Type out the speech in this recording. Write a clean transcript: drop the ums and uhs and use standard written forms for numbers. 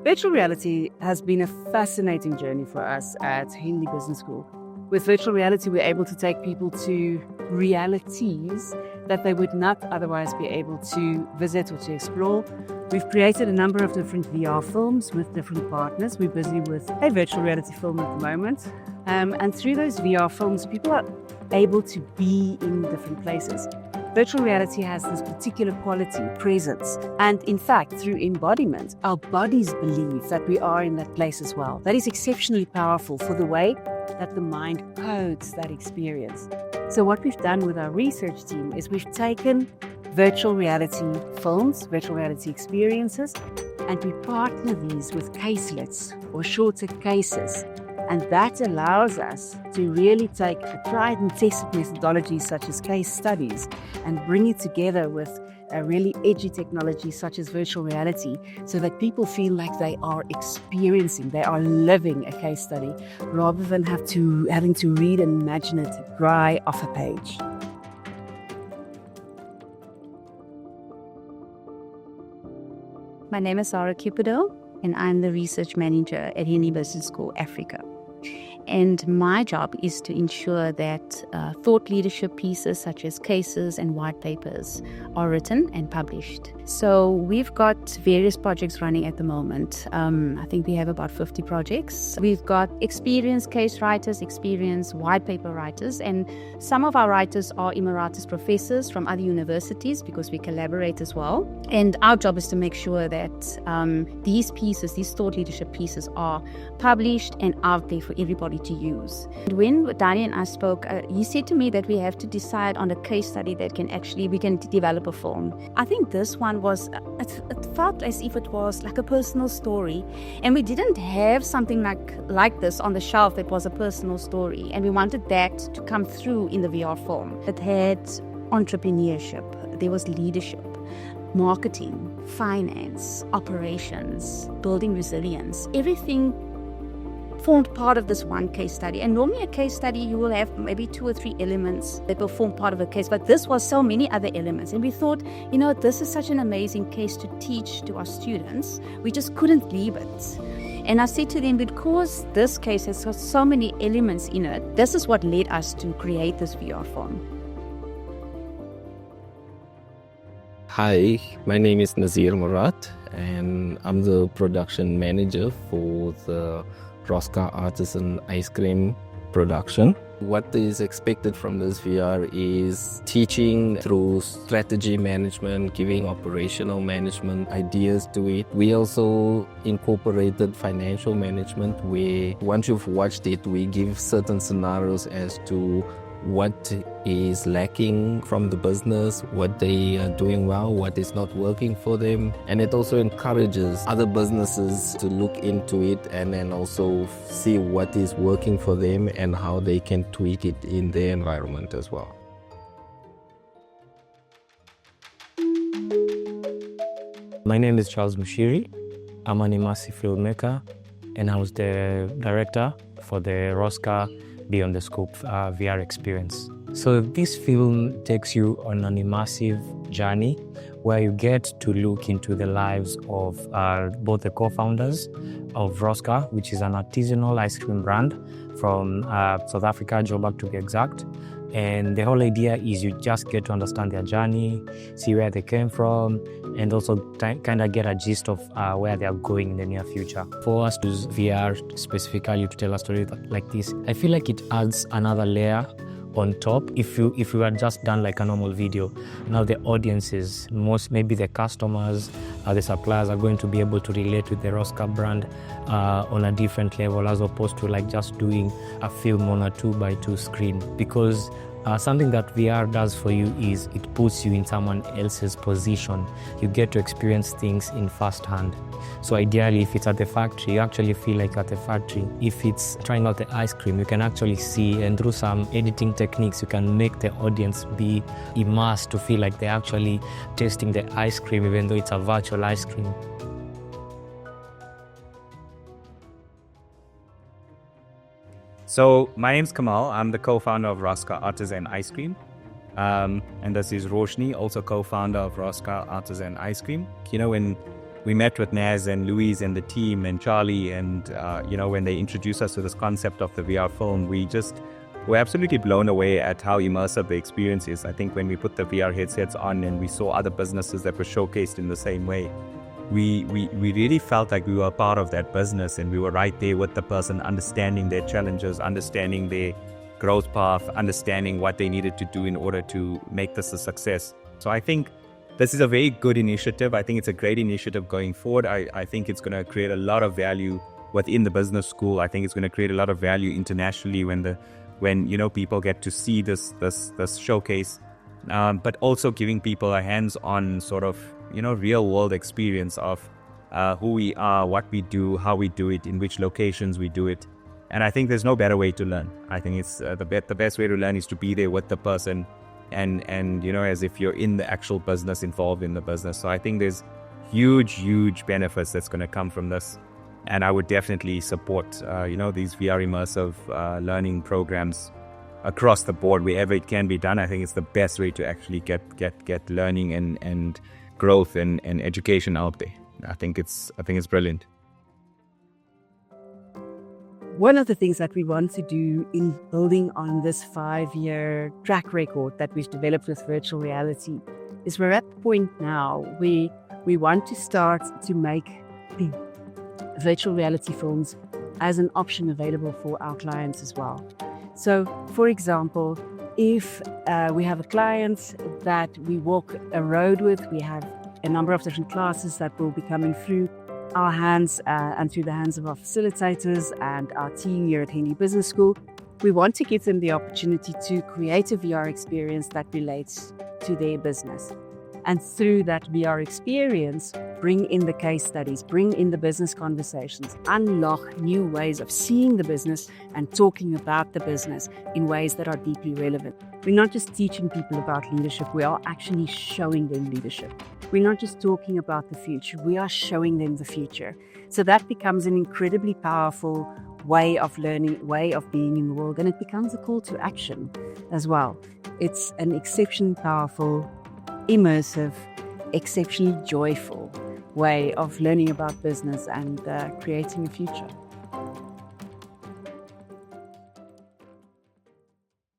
Virtual reality has been a fascinating journey for us at Henley Business School. With virtual reality, we're able to take people to realities that they would not otherwise be able to visit or to explore. We've created a number of different VR films with different partners. We're busy with a virtual reality film at the moment. And through those VR films, people are able to be in different places. Virtual reality has this particular quality, presence, and in fact, through embodiment, our bodies believe that we are in that place as well. That is exceptionally powerful for the way that the mind codes that experience. So what we've done with our research team is we've taken virtual reality films, virtual reality experiences, and we partner these with caselets or shorter cases. And that allows us to really take a tried and tested methodology such as case studies and bring it together with a really edgy technology such as virtual reality so that people feel like they are experiencing, they are living a case study rather than having to read and imagine it dry off a page. My name is Sarah Cupido, and I'm the research manager at Henley Business School Africa. And my job is to ensure that thought leadership pieces such as cases and white papers are written and published. So we've got various projects running at the moment. I think we have about 50 projects. We've got experienced case writers, experienced white paper writers, and some of our writers are emeritus professors from other universities because we collaborate as well. And our job is to make sure that these pieces, these thought leadership pieces, are published and out there for everybody to use. And when Dani and I spoke, he said to me that we have to decide on a case study that we can develop a film. I think this one was, it felt as if it was like a personal story, and we didn't have something like this on the shelf that was a personal story, and we wanted that to come through in the VR film. It had entrepreneurship, there was leadership, marketing, finance, operations, building resilience, everything formed part of this one case study. And normally a case study, you will have maybe 2 or 3 elements that will form part of a case, but this was so many other elements. And we thought, this is such an amazing case to teach to our students. We just couldn't leave it. And I said to them, because this case has got so many elements in it, this is what led us to create this VR film. Hi, my name is Nazir Murat, and I'm the production manager for the Roska artisan ice cream production. What is expected from this VR is teaching through strategy management, giving operational management ideas to it. We also incorporated financial management where once you've watched it, we give certain scenarios as to what is lacking from the business, what they are doing well, what is not working for them. And it also encourages other businesses to look into it and then also see what is working for them and how they can tweak it in their environment as well. My name is Charles Mushiri. I'm an immersive filmmaker, and I was the director for the Roska Beyond the Scope VR experience. So this film takes you on an immersive journey where you get to look into the lives of both the co-founders of Roska, which is an artisanal ice cream brand from South Africa, Joburg to be exact. And the whole idea is you just get to understand their journey, see where they came from, and also kind of get a gist of where they are going in the near future. For us to use VR specifically to tell a story like this, I feel like it adds another layer on top. If we had just done like a normal video, now the audiences, maybe the customers, the suppliers are going to be able to relate with the Roska brand on a different level as opposed to like just doing a film on a 2x2 screen. Because something that VR does for you is it puts you in someone else's position. You get to experience things in first hand. So ideally, if it's at the factory, you actually feel like at the factory. If it's trying out the ice cream, you can actually see, and through some editing techniques, you can make the audience be immersed to feel like they're actually tasting the ice cream, even though it's a virtual ice cream. So my name's Kamal. I'm the co-founder of Roska Artisan Ice Cream. And this is Roshni, also co-founder of Roska Artisan Ice Cream. When we met with Naz and Louise and the team and Charlie, and when they introduced us to this concept of the VR film, we're absolutely blown away at how immersive the experience is. I think when we put the VR headsets on and we saw other businesses that were showcased in the same way, we really felt like we were a part of that business, and we were right there with the person, understanding their challenges, understanding their growth path, understanding what they needed to do in order to make this a success. So I think this is a very good initiative. I think it's a great initiative going forward. I think it's going to create a lot of value within the business school. I think it's going to create a lot of value internationally when people get to see this showcase, but also giving people a hands-on sort of real world experience of who we are, what we do, how we do it, in which locations we do it. And I think there's no better way to learn. I think it's the best way to learn is to be there with the person and as if you're in the actual business, involved in the business. So I think there's huge benefits that's going to come from this. And I would definitely support, these VR immersive learning programs across the board, wherever it can be done. I think it's the best way to actually get learning and growth and education out there. I think it's brilliant. One of the things that we want to do in building on this 5-year track record that we've developed with virtual reality is we're at the point now where we want to start to make the virtual reality films as an option available for our clients as well. So, for example, if we have a client that we walk a road with, we have a number of different classes that will be coming through our hands and through the hands of our facilitators and our team here at Henley Business School. We want to give them the opportunity to create a VR experience that relates to their business. And through that VR experience, bring in the case studies, bring in the business conversations, unlock new ways of seeing the business and talking about the business in ways that are deeply relevant. We're not just teaching people about leadership, we are actually showing them leadership. We're not just talking about the future, we are showing them the future. So that becomes an incredibly powerful way of learning, way of being in the world, and it becomes a call to action as well. It's an exceptionally powerful, immersive, exceptionally joyful way of learning about business and creating a future.